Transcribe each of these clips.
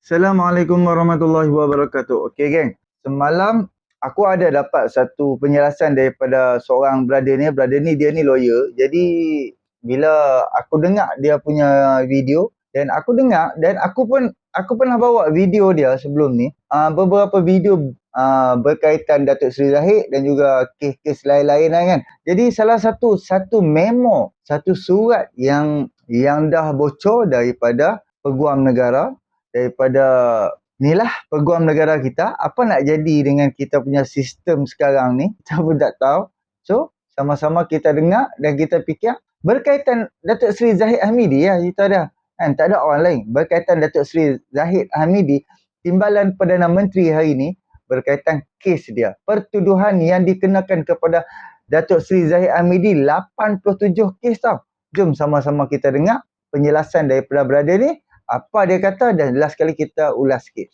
Assalamualaikum warahmatullahi wabarakatuh. Okey geng, semalam aku ada dapat satu penjelasan daripada seorang brother ni. Brother ni dia ni lawyer. Jadi bila aku dengar dia punya video dan aku pernah bawa video dia sebelum ni. Beberapa video berkaitan Datuk Seri Zahid dan juga kes-kes lain-lain lah kan. Jadi salah satu memo, satu surat yang dah bocor daripada Peguam Negara, daripada inilah peguam negara kita. Apa nak jadi dengan kita punya sistem sekarang ni, kita pun tak tahu. So sama-sama kita dengar dan kita fikir berkaitan Datuk Seri Zahid Hamidi ya, kita ada kan, tak ada orang lain. Berkaitan Datuk Seri Zahid Hamidi, Timbalan Perdana Menteri hari ini, berkaitan kes dia, pertuduhan yang dikenakan kepada Datuk Seri Zahid Hamidi 87 kes tau. Jom sama-sama kita dengar penjelasan daripada brother ni, apa dia kata, dan last kali kita ulas sikit.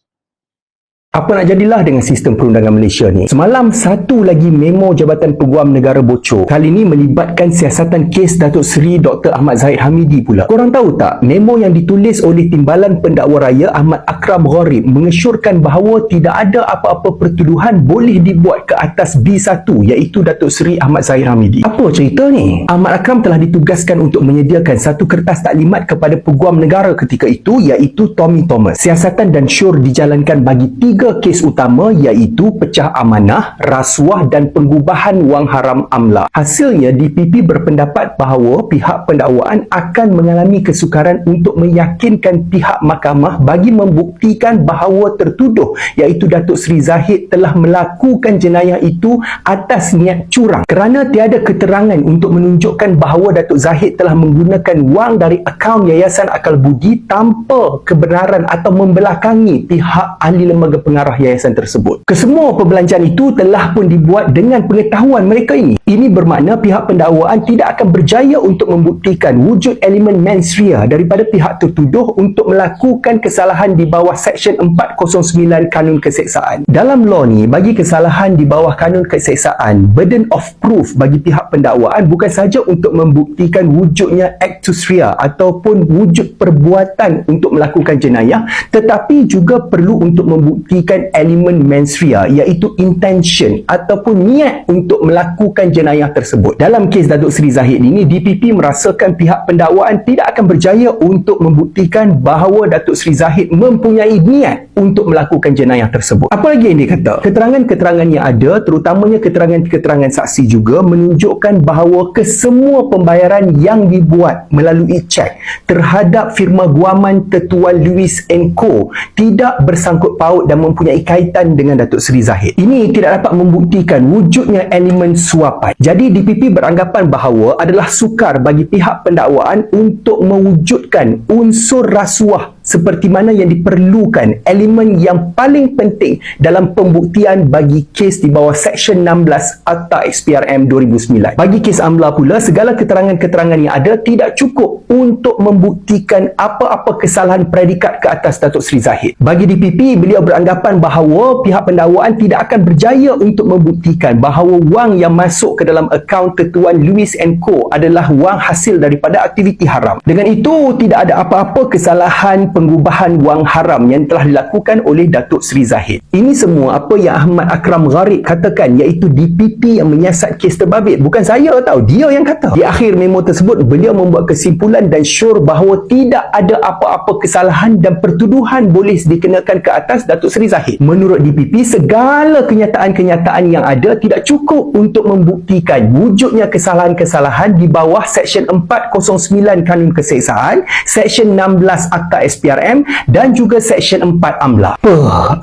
Apa nak jadilah dengan sistem perundangan Malaysia ni? Semalam satu lagi memo Jabatan Peguam Negara bocor. Kali ni melibatkan siasatan kes Datuk Seri Dr. Ahmad Zahid Hamidi pula. Korang tahu tak, memo yang ditulis oleh Timbalan Pendakwa Raya Ahmad Akram Gharib mengesyorkan bahawa tidak ada apa-apa pertuduhan boleh dibuat ke atas B1, iaitu Datuk Seri Ahmad Zahid Hamidi. Apa cerita ni? Ahmad Akram telah ditugaskan untuk menyediakan satu kertas taklimat kepada Peguam Negara ketika itu, iaitu Tommy Thomas. Siasatan dan syur dijalankan bagi tiga kes utama, iaitu pecah amanah, rasuah dan pengubahan wang haram amla. Hasilnya, DPP berpendapat bahawa pihak pendakwaan akan mengalami kesukaran untuk meyakinkan pihak mahkamah bagi membuktikan bahawa tertuduh, iaitu Datuk Seri Zahid, telah melakukan jenayah itu atas niat curang, kerana tiada keterangan untuk menunjukkan bahawa Datuk Zahid telah menggunakan wang dari akaun Yayasan Akal Budi tanpa kebenaran atau membelakangi pihak ahli lembaga pengarah yayasan tersebut. Kesemua perbelanjaan itu telah pun dibuat dengan pengetahuan mereka ini. Ini bermakna pihak pendakwaan tidak akan berjaya untuk membuktikan wujud elemen mens rea daripada pihak tertuduh untuk melakukan kesalahan di bawah Seksyen 409 Kanun Keseksaan. Dalam law ni, bagi kesalahan di bawah Kanun Keseksaan, burden of proof bagi pihak pendakwaan bukan sahaja untuk membuktikan wujudnya actus rea ataupun wujud perbuatan untuk melakukan jenayah, tetapi juga perlu untuk membuktikan elemen mens rea, iaitu intention ataupun niat untuk melakukan jenayah tersebut. Dalam kes Datuk Seri Zahid ini, DPP merasakan pihak pendakwaan tidak akan berjaya untuk membuktikan bahawa Datuk Seri Zahid mempunyai niat untuk melakukan jenayah tersebut. Apa lagi yang dia kata? Keterangan-keterangan yang ada, terutamanya keterangan-keterangan saksi juga, menunjukkan bahawa kesemua pembayaran yang dibuat melalui cek terhadap firma guaman Tetua Lewis & Co tidak bersangkut paut dan mempunyai kaitan dengan Datuk Seri Zahid. Ini tidak dapat membuktikan wujudnya elemen suapan. Jadi DPP beranggapan bahawa adalah sukar bagi pihak pendakwaan untuk mewujudkan unsur rasuah seperti mana yang diperlukan, elemen yang paling penting dalam pembuktian bagi kes di bawah Seksyen 16 Akta XPRM 2009. Bagi kes amla pula, segala keterangan-keterangan yang ada tidak cukup untuk membuktikan apa-apa kesalahan predikat ke atas Datuk Seri Zahid. Bagi DPP, beliau beranggapan bahawa pihak pendakwaan tidak akan berjaya untuk membuktikan bahawa wang yang masuk ke dalam akaun Ketuan Lewis & Co adalah wang hasil daripada aktiviti haram. Dengan itu, tidak ada apa-apa kesalahan pengubahan wang haram yang telah dilakukan oleh Datuk Seri Zahid. Ini semua apa yang Ahmad Akram Gharib katakan, iaitu DPP yang menyiasat kes terbabit. Bukan saya tahu, dia yang kata. Di akhir memo tersebut, beliau membuat kesimpulan dan syur bahawa tidak ada apa-apa kesalahan dan pertuduhan boleh dikenakan ke atas Datuk Seri Zahid. Menurut DPP, segala kenyataan-kenyataan yang ada tidak cukup untuk membuktikan wujudnya kesalahan-kesalahan di bawah Seksyen 409 Kanun Keseksaan, Seksyen 16 Akta SPRM dan juga Seksyen 4 AMLA.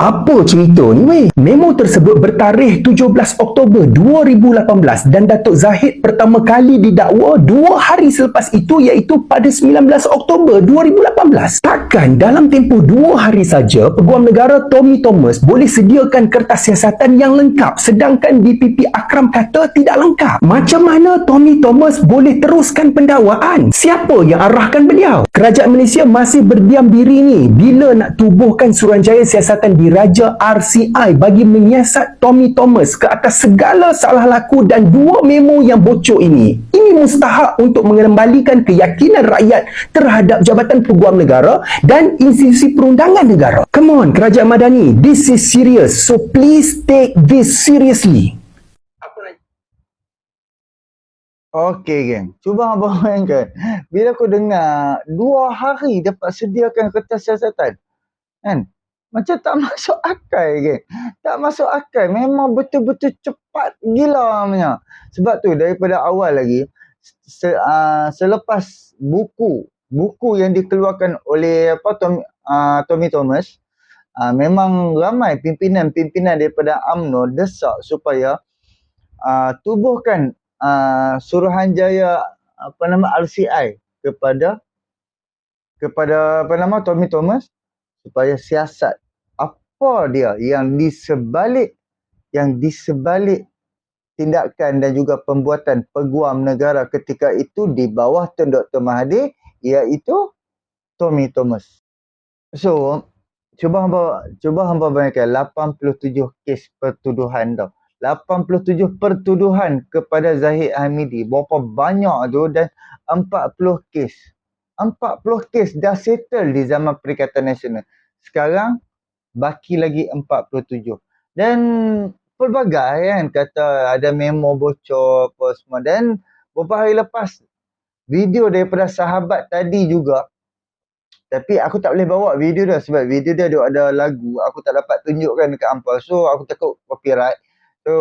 Apa cerita ni weh? Memo tersebut bertarikh 17 Oktober 2018 dan Datuk Zahid pertama kali didakwa 2 hari selepas itu, iaitu pada 19 Oktober 2018. Takkan dalam tempoh 2 hari saja Peguam Negara Tommy Thomas boleh sediakan kertas siasatan yang lengkap, sedangkan DPP Akram kata tidak lengkap? Macam mana Tommy Thomas boleh teruskan pendakwaan? Siapa yang arahkan beliau? Kerajaan Malaysia masih berdiam dalam diri ni bila nak tubuhkan Suruhanjaya Siasatan Diraja RCI bagi menyiasat Tommy Thomas ke atas segala salah laku dan 2 memo yang bocor ini. Ini mustahak untuk mengembalikan keyakinan rakyat terhadap Jabatan Peguam Negara dan institusi perundangan negara. Come on, Kerajaan Madani, this is serious. So please take this seriously. Okey geng, cuba abang bayangkan bila aku dengar 2 hari dapat sediakan kertas siasatan, kan? Macam tak masuk akal geng. Tak masuk akal, memang betul-betul cepat gila punya. Sebab tu daripada awal lagi selepas buku yang dikeluarkan oleh Tommy Thomas, memang ramai pimpinan-pimpinan daripada UMNO desak supaya tubuhkan Suruhanjaya RCI kepada Tommy Thomas supaya siasat apa dia yang di sebalik tindakan dan juga pembuatan peguam negara ketika itu di bawah Tun Dr. Mahathir, iaitu Tommy Thomas. So cuba hamba bayangkan 87 kes pertuduhan tau. 87 pertuduhan kepada Zahid Hamidi. Berapa banyak tu, dan 40 kes. 40 kes dah settle di zaman Perikatan Nasional. Sekarang baki lagi 47. Dan pelbagai kan kata ada memo bocor apa semua. Dan beberapa hari lepas video daripada sahabat tadi juga. Tapi aku tak boleh bawa video dia sebab video dia ada lagu. Aku tak dapat tunjukkan dekat hampa. So aku takut copyright. So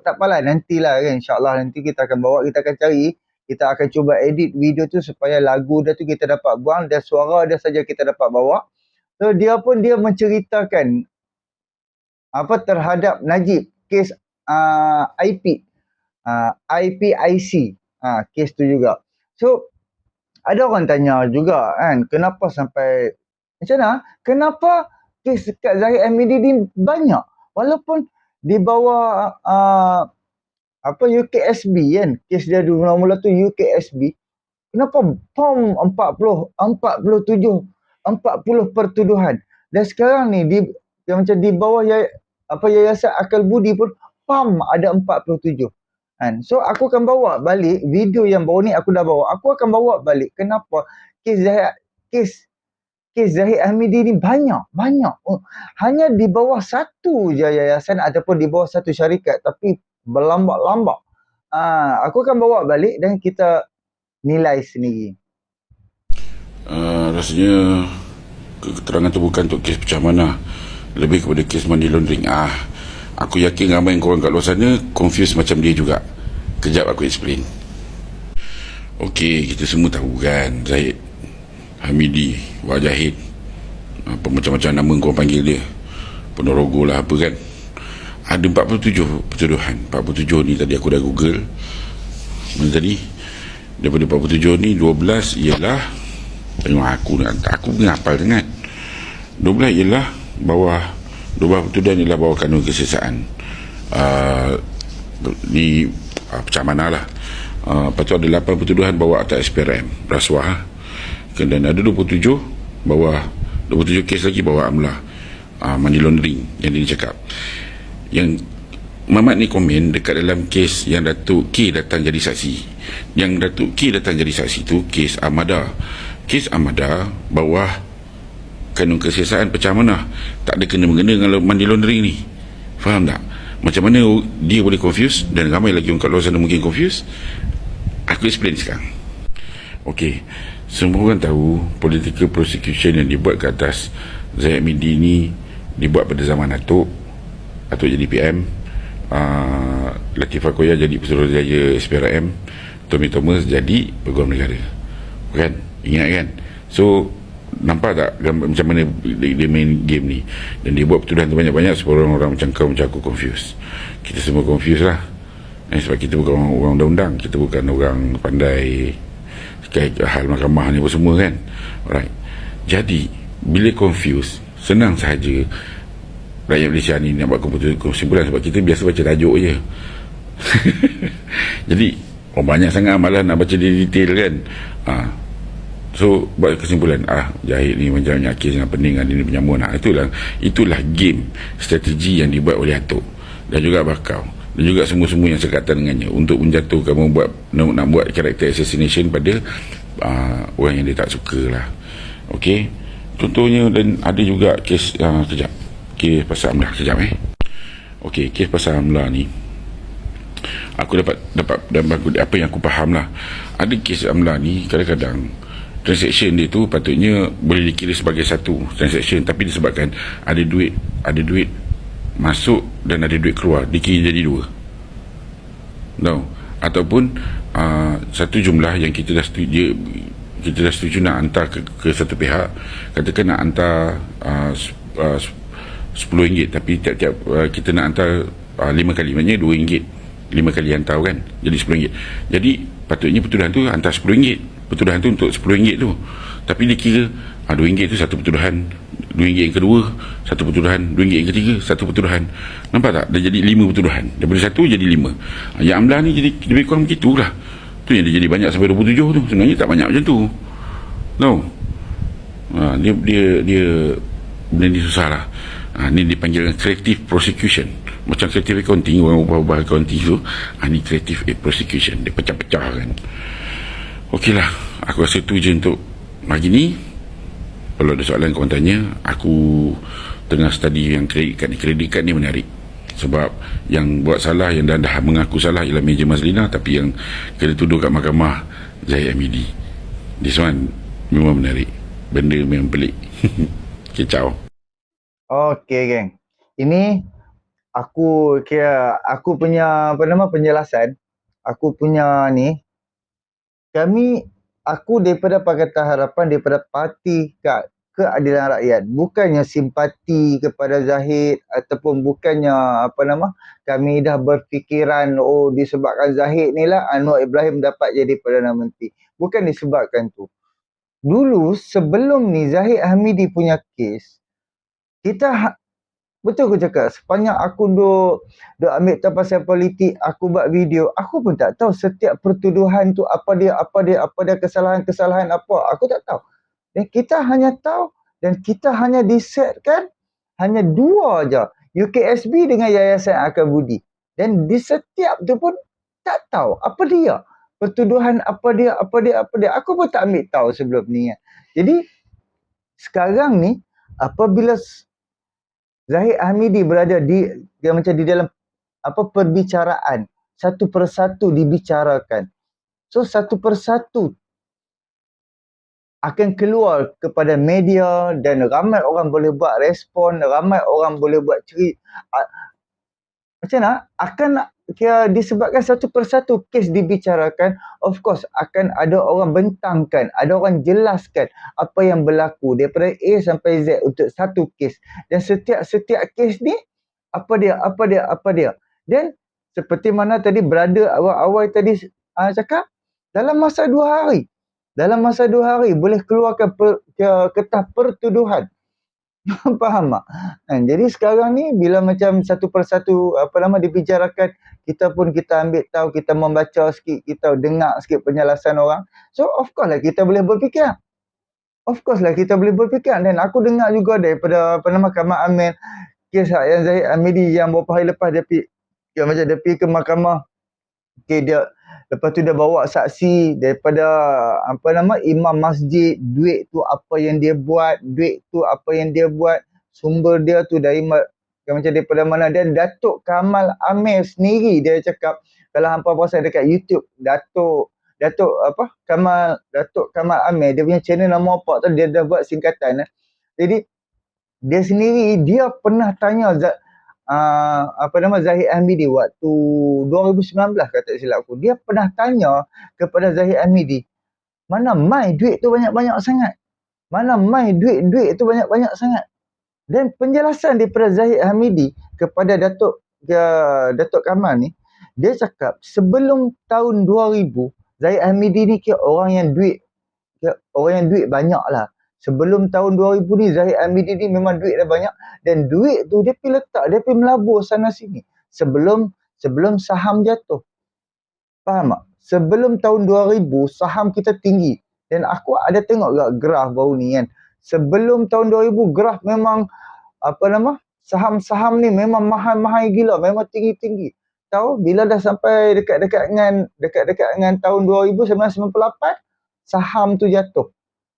tak apalah, nantilah kan, insyaAllah nanti kita akan bawa, kita akan cari, kita akan cuba edit video tu supaya lagu dia tu kita dapat buang dan suara dia saja kita dapat bawa. So dia menceritakan apa terhadap Najib, kes IPIC, kes tu juga. So ada orang tanya juga kan, kenapa sampai macam mana? Kenapa kes dekat Zahid Hamidi ni banyak? Walaupun di bawah UKSB kan, kes dia dulu mula-mula tu UKSB, kenapa POM 40 pertuduhan, dan sekarang ni macam di bawah Yayasan Akal Budi pun PAM ada 47 kan. So aku akan bawa balik video yang baru ni, aku dah bawa, aku akan bawa balik kenapa kes Zahid Hamidi ni banyak. Hanya di bawah satu je yayasan ataupun di bawah satu syarikat, tapi berlambak-lambak. Aku akan bawa balik dan kita nilai sendiri. Rasanya keterangan tu bukan untuk kes pecah mana, lebih kepada kes money laundering. Aku yakin ramai korang kat luar sana confused macam dia juga. Kejap aku explain. Okey, kita semua tahu kan Zahid Hamidi, Wajahid, apa macam-macam nama korang panggil dia, Ponorogo lah apa kan. Ada 47 pertuduhan. 47 ni tadi aku dah google. Mana tadi? Daripada 47 ni 12 ialah, tengok aku menghafal sangat. 12 ialah bawah, 12 pertuduhan ialah bawah kanun kesiasaan di pecah mana lah. Lepas tu ada 8 pertuduhan bawah atas SPRM, rasuah. Dan ada 27 kes lagi bawah AMLA, money laundering yang dia cakap. Yang Mamat ni komen dekat dalam kes yang Datuk K datang jadi saksi. Yang Datuk K datang jadi saksi tu kes Amada. Kes Amada bawah kanun kesiasaan pecah mana, tak ada kena-mengena dengan money laundering ni. Faham tak? Macam mana dia boleh confuse, dan ramai lagi orang kat luar sana mungkin confuse. Aku explain sekarang. Okey, semua orang tahu political prosecution yang dibuat ke atas Zahid Hamidi ni dibuat pada zaman Datuk jadi PM, Latifah Koya jadi Pesuruhjaya SPRM, Tommy Thomas jadi Peguam Negara. Kan? Ingat kan? So nampak tak macam mana dia main game ni, dan dia buat pertuduhan tu banyak-banyak supaya orang-orang macam kau, macam aku confuse. Kita semua confuse lah. Sebab kita bukan orang undang-undang, kita bukan orang pandai hal mahkamah ni apa semua kan. Alright. Jadi bila confuse, senang sahaja rakyat Malaysia ni nak buat kesimpulan, sebab kita biasa baca tajuk je. Jadi banyak sangat malah nak baca dia detail kan. So buat kesimpulan, Zahid ni macam kes dengan pening, ada ni penyamun. Itulah game strategi yang dibuat oleh Atok dan juga Bakau dan juga semua-semua yang sekatan dengannya untuk menjatuhkan, nak buat karakter assassination pada orang yang dia tak suka lah. Okey, contohnya. Dan ada juga kes kes pasal Amlah. Okey, kes pasal Amlah ni aku dapat apa yang aku faham lah. Ada kes Amlah ni kadang-kadang transaction dia tu patutnya boleh dikira sebagai satu transaction, tapi disebabkan ada duit masuk dan ada duit keluar, dikira jadi dua. Ataupun satu jumlah yang kita dah setuju nak hantar ke satu pihak, katakan nak hantar RM10, tapi tiap-tiap kita nak hantar 5 kali, maknanya RM2, 5 kali hantar kan, jadi RM10. Jadi patutnya petuduhan tu hantar RM10, petuduhan tu untuk RM10 tu, tapi dia kira RM2 tu satu petuduhan, RM2 yang kedua satu petuduhan, RM2 yang ketiga satu petuduhan. Nampak tak? Dah jadi 5 petuduhan, daripada satu jadi 5. Yang Amlah ni jadi lebih kurang begitulah. Tu yang dia jadi banyak sampai 27 tu. Sebenarnya tak banyak macam tu. Dia benda ni susah lah. Ni dipanggil creative prosecution, macam creative accounting, orang ubah accounting tu. Ni creative prosecution, dia pecah-pecah kan. Okey lah, aku rasa tu je untuk pagi ni. Kalau ada soalan korang tanya. Aku tengah study yang kredit kad ni menarik. Sebab yang buat salah, yang dah mengaku salah ialah Meja Mazlina, tapi yang kena tuduh kat mahkamah Zahid Hamidi. This one memang menarik. Benda memang pelik. Okay, ciao. Okey geng. Ini aku punya penjelasan. Aku punya ni, aku daripada Pakatan Harapan, daripada Parti Keadilan Rakyat, bukannya simpati kepada Zahid, ataupun bukannya kami dah berfikiran disebabkan Zahid ni lah Anwar Ibrahim dapat jadi Perdana Menteri. Bukan disebabkan tu. Dulu sebelum ni Zahid Hamidi punya kes, betul aku cakap, sepanjang aku duk ambil tahu pasal politik, aku buat video, aku pun tak tahu setiap pertuduhan tu apa dia, kesalahan-kesalahan apa, aku tak tahu. Dan kita hanya tahu, dan kita hanya disetkan hanya dua aja, UKSB dengan Yayasan Akal Budi. Dan di setiap tu pun tak tahu apa dia, pertuduhan apa dia. Aku pun tak ambil tahu sebelum ni. Jadi sekarang ni apabila Zahid Hamidi berada di dalam perbicaraan, satu persatu dibicarakan. So satu persatu akan keluar kepada media dan ramai orang boleh buat respon, ramai orang boleh buat cerita. Macam mana? Disebabkan satu persatu kes dibicarakan, of course akan ada orang bentangkan, ada orang jelaskan apa yang berlaku daripada A sampai Z untuk satu kes. Dan setiap kes ni apa dia. Dan seperti mana tadi brother awal tadi cakap, dalam masa 2 hari boleh keluarkan kertas pertuduhan. Faham tak? Jadi sekarang ni bila macam satu persatu dibicarakan, kita ambil tahu, kita membaca sikit, kita dengar sikit penjelasan orang. So of course lah kita boleh berfikir. Dan aku dengar juga daripada Mahkamah Amin, kes yang Zahid Hamidi yang beberapa hari lepas dia pergi ke mahkamah. Dia lepas tu dia bawa saksi daripada imam masjid, duit tu apa yang dia buat, sumber dia tu daripada mana. Dan Datuk Kamal Amir sendiri dia cakap, kalau hampa perasan dekat YouTube, Datuk Kamal Amir, dia punya channel nama apa tu, dia dah buat singkatan. Jadi dia sendiri dia pernah tanya Zahid Hamidi waktu 2019 kata silap aku. Dia pernah tanya kepada Zahid Hamidi, mana mai duit tu banyak-banyak sangat? Duit tu banyak-banyak sangat? Dan penjelasan daripada Zahid Hamidi kepada Datuk Kamal ni, dia cakap sebelum tahun 2000, Zahid Hamidi ni kira orang yang duit banyak lah. Sebelum tahun 2000 ni Zahid Hamidi ni memang duit dah banyak, dan duit tu dia pergi letak, dia pergi melabur sana sini sebelum saham jatuh. Faham tak? Sebelum tahun 2000 saham kita tinggi, Dan aku ada tengok gak graf baru ni kan. Sebelum tahun 2000 graf memang saham-saham ni memang mahal-mahal gila, memang tinggi-tinggi. Tahu bila dah sampai dekat-dekat dengan tahun 1998 saham tu jatuh.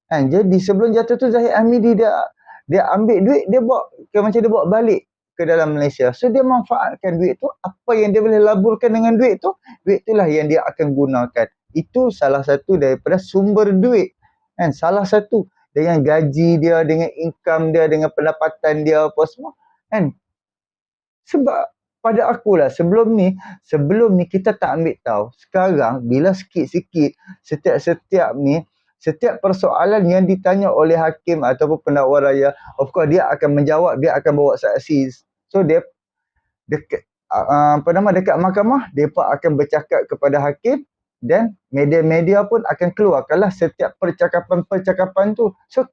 Kan? Jadi sebelum jatuh tu Zahid Hamidi dia ambil duit, dia bawa balik ke dalam Malaysia. So dia manfaatkan duit tu, apa yang dia boleh laburkan dengan duit tu, duit itulah yang dia akan gunakan. Itu salah satu daripada sumber duit. Kan? Salah satu dengan gaji dia, dengan income dia, dengan pendapatan dia apa semua. Kan? Sebab pada akulah sebelum ni kita tak ambil tahu. Sekarang bila sikit-sikit setiap persoalan yang ditanya oleh hakim ataupun pendakwa raya, of course dia akan menjawab, dia akan bawa saksi. So dia dekat dekat mahkamah, depa akan bercakap kepada hakim dan media-media pun akan keluarkanlah setiap percakapan-percakapan tu. So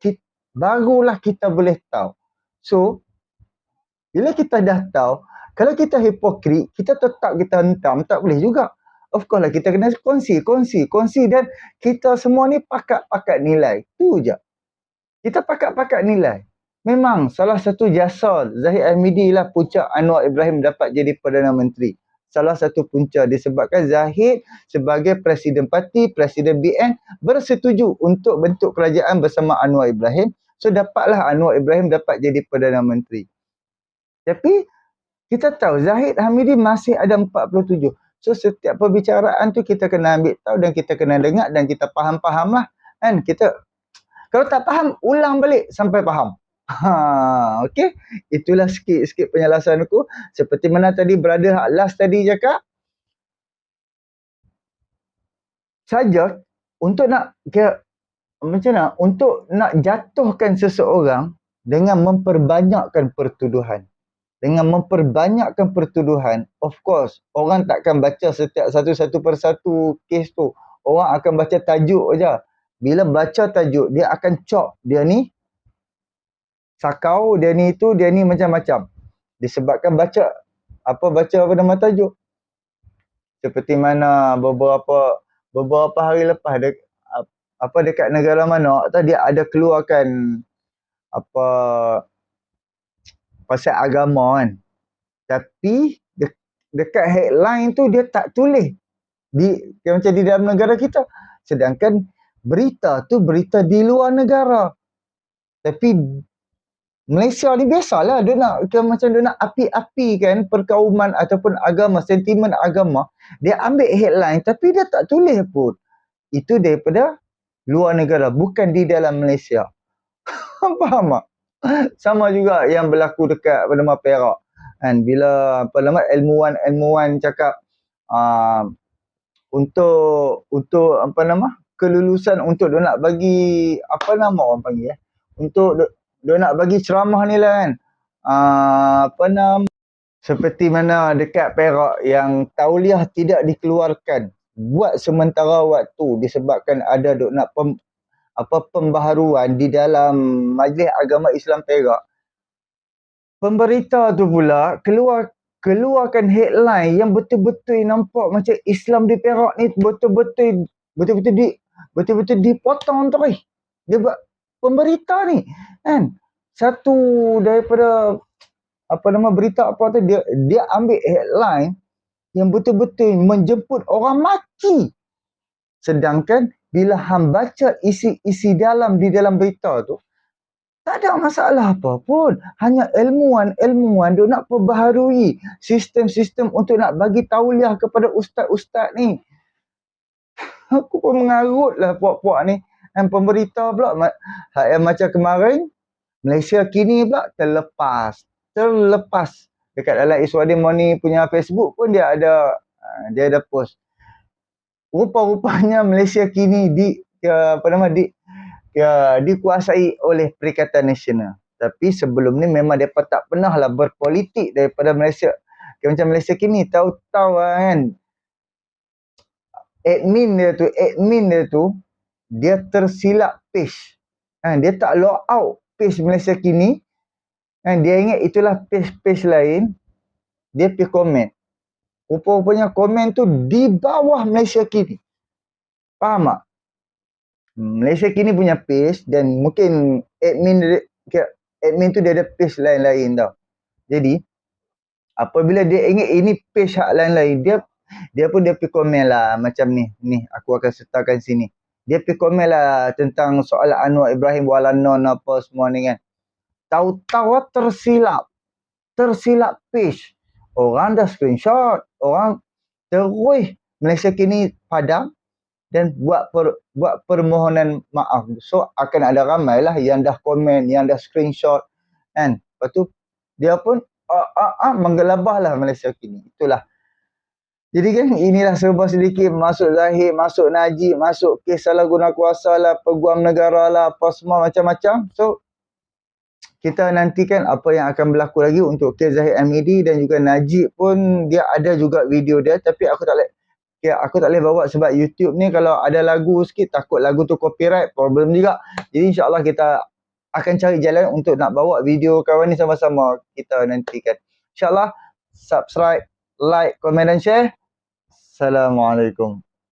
barulah kita boleh tahu. So bila kita dah tahu, kalau kita hipokrit, kita tetap kita hentam, tak boleh juga. Of course lah, kita kena kongsi dan kita semua ni pakat nilai. Tu je. Kita pakat nilai. Memang salah satu jasa Zahid Hamidi lah punca Anwar Ibrahim dapat jadi Perdana Menteri. Salah satu punca disebabkan Zahid sebagai Presiden Parti, Presiden BN bersetuju untuk bentuk kerajaan bersama Anwar Ibrahim. So dapatlah Anwar Ibrahim dapat jadi Perdana Menteri. Tapi kita tahu Zahid Hamidi masih ada 47. So setiap perbicaraan tu kita kena ambil tahu dan kita kena dengar dan kita faham lah. Kan? Kalau tak faham, ulang balik sampai faham. Okey. Itulah sikit-sikit penjelasan aku. Seperti mana tadi brother last tadi cakap. Saja untuk nak macam mana? Untuk nak jatuhkan seseorang dengan memperbanyakkan pertuduhan. Dengan memperbanyakkan pertuduhan, of course, orang takkan baca setiap satu persatu kes tu. Orang akan baca tajuk aja. Bila baca tajuk, dia akan cop. Dia ni sakau, dia ni macam-macam. Disebabkan baca nama tajuk. Seperti mana beberapa hari lepas dekat negara mana dia ada keluarkan pasal agama kan. Tapi dekat headline tu dia tak tulis macam di dalam negara kita. Sedangkan berita tu berita di luar negara. Tapi Malaysia ni biasalah dia nak api-api kan perkauman ataupun agama, sentimen agama. Dia ambil headline tapi dia tak tulis pun. Itu daripada luar negara, bukan di dalam Malaysia. Faham tak? Sama juga yang berlaku dekat Bernama Perak. Kan bila ilmuwan cakap untuk kelulusan untuk dia nak bagi orang panggil untuk dia nak bagi ceramah ni lah kan. Seperti mana dekat Perak yang tauliah tidak dikeluarkan buat sementara waktu disebabkan ada duk nak pembaharuan di dalam Majlis Agama Islam Perak. Pemberita tu pula keluarkan headline yang betul-betul nampak macam Islam di Perak ni betul-betul dipotong tu. Dia buat pemberita ni kan. Satu daripada berita tu dia ambil headline yang betul-betul menjemput orang mati. Sedangkan bila hang baca isi dalam di dalam berita tu, tak ada masalah apa pun. Hanya ilmuwan dia nak perbaharui sistem-sistem untuk nak bagi tauliah kepada ustaz-ustaz ni. Aku pun mengarut lah puak-puak ni. Dan pemberita pula, macam kemarin, Malaysia kini pula terlepas. Dekat dalam Iswadin Moni punya Facebook pun dia ada post. Rupa-rupanya Malaysia kini dikuasai oleh Perikatan Nasional. Tapi sebelum ni memang mereka tak pernah lah berpolitik daripada Malaysia. Macam Malaysia kini tahu-tahu kan. Admin dia tu dia tersilap page. Dia tak log out page Malaysia kini. Dia ingat itulah page lain. Dia pergi komen. Rupa-rupanya komen tu di bawah Malaysia kini. Faham tak? Malaysia kini punya page dan mungkin admin tu dia ada page lain-lain tau. Jadi apabila dia ingat ini page hak lain-lain, dia pun dia pergi komen lah macam ni aku akan sertakan sini. Dia pergi komen lah tentang soalan Anwar Ibrahim Walanon apa semua ni kan. Tahu-tahu tersilap page. Orang dah screenshot, orang terus Malaysia kini padam dan buat permohonan maaf. So akan ada ramai lah yang dah komen, yang dah screenshot kan. Lepas tu dia pun menggelabah lah Malaysia kini. Itulah. Jadi kan inilah serba sedikit masuk Zahid, masuk Najib, masuk kes salah guna kuasa lah, peguam negara lah, apa semua macam-macam. So kita nantikan apa yang akan berlaku lagi untuk kes Zahid Hamidi dan juga Najib pun dia ada juga video dia tapi aku tak boleh bawa sebab YouTube ni kalau ada lagu sikit takut lagu tu copyright, problem juga. Jadi insyaAllah kita akan cari jalan untuk nak bawa video kawan ni sama-sama kita nantikan. InsyaAllah subscribe, like, komen dan share. Assalamualaikum.